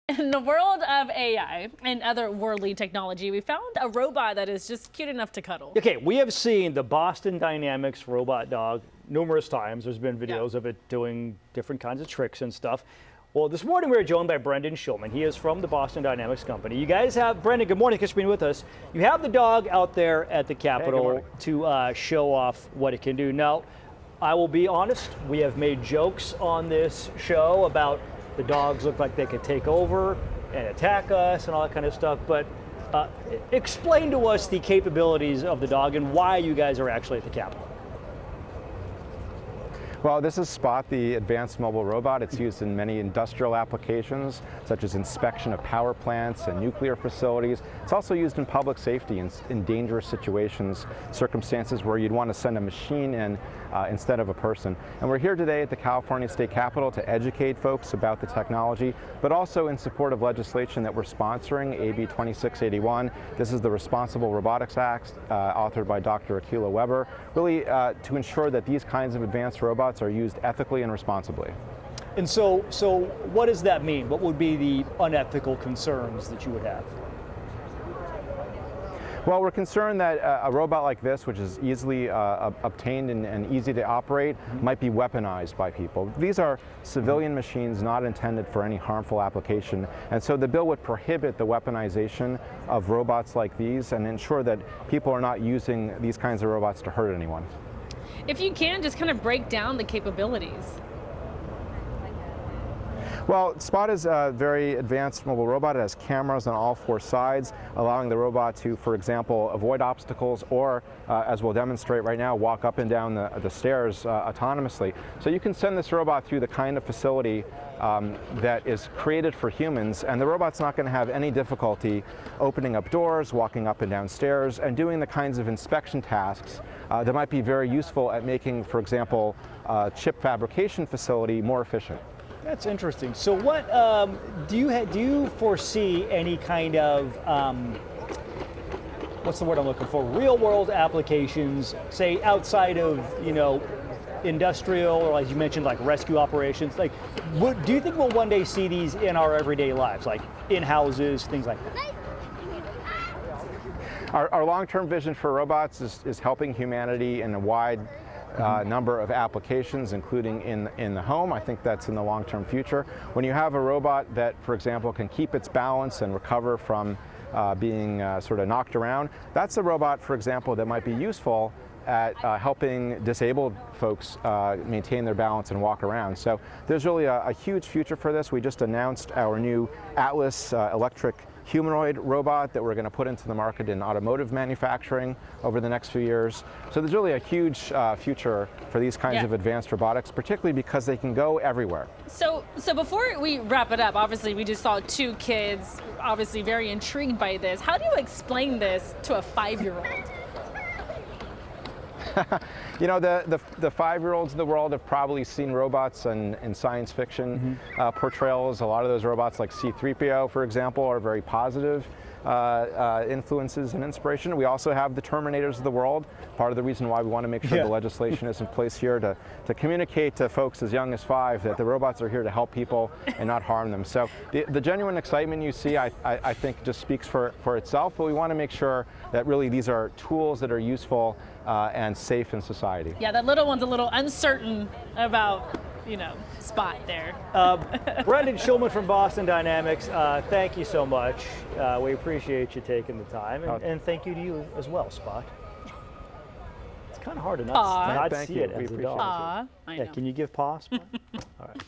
In the world of AI and other worldly technology, we found a robot that is just cute enough to cuddle. Okay, we have seen the Boston Dynamics robot dog numerous times. There's been videos of it doing different kinds of tricks and stuff. Well, this morning we were joined by Brendan Schulman. He is from the Boston Dynamics company. You guys have, Brendan, good morning, thanks for being with us. You have the dog out there at the Capitol to show off what it can do. Now, I will be honest, we have made jokes on this show about the dogs look like they could take over and attack us and all that kind of stuff, but explain to us the capabilities of the dog and why you guys are actually at the Capitol. Well, this is Spot, the advanced mobile robot. It's used in many industrial applications, such as inspection of power plants and nuclear facilities. It's also used in public safety in dangerous situations, circumstances where you'd want to send a machine in instead of a person. And we're here today at the California State Capitol to educate folks about the technology, but also in support of legislation that we're sponsoring, AB 2681. This is the Responsible Robotics Act, authored by Dr. Akilah Weber, really to ensure that these kinds of advanced robots are used ethically and responsibly. And so what does that mean? What would be the unethical concerns that you would have? Well, we're concerned that a robot like this, which is easily obtained and easy to operate, might be weaponized by people. These are civilian machines not intended for any harmful application, and so the bill would prohibit the weaponization of robots like these and ensure that people are not using these kinds of robots to hurt anyone. If you can, just kind of break down the capabilities. Well, Spot is a very advanced mobile robot. It has cameras on all four sides, allowing the robot to, for example, avoid obstacles or, as we'll demonstrate right now, walk up and down the stairs autonomously. So you can send this robot through the kind of facility that is created for humans, and the robot's not going to have any difficulty opening up doors, walking up and down stairs, and doing the kinds of inspection tasks that might be very useful at making, for example, a chip fabrication facility more efficient. That's interesting. So what do you foresee any kind of what's the word I'm looking for? Real world applications, say outside of industrial or, as you mentioned, like rescue operations. Like, do you think we'll one day see these in our everyday lives, like in houses, things like that? Our long-term vision for robots is helping humanity in a wide number of applications, including in the home. I think that's in the long-term future. When you have a robot that, for example, can keep its balance and recover from being sort of knocked around, that's a robot, for example, that might be useful at helping disabled folks maintain their balance and walk around. So there's really a huge future for this. We just announced our new Atlas electric humanoid robot that we're going to put into the market in automotive manufacturing over the next few years. So there's really a huge future for these kinds of advanced robotics, particularly because they can go everywhere. So before we wrap it up, obviously we just saw two kids, obviously very intrigued by this. How do you explain this to a 5-year-old? You know, the 5-year-olds in the world have probably seen robots in science fiction portrayals. A lot of those robots, like C-3PO, for example, are very positive influences and inspiration. We also have the Terminators of the world. Part of the reason why we want to make sure the legislation is in place here to communicate to folks as young as 5 that the robots are here to help people and not harm them. So the genuine excitement you see, I think, just speaks for itself, but we want to make sure that really these are tools that are useful and safe in society. Yeah, that little one's a little uncertain about, Spot there. Brendan Schulman from Boston Dynamics, thank you so much. We appreciate you taking the time, and thank you to you as well, Spot. It's kind of hard to not see it as a dog. Aw, I know. Can you give paw, Spot? All right.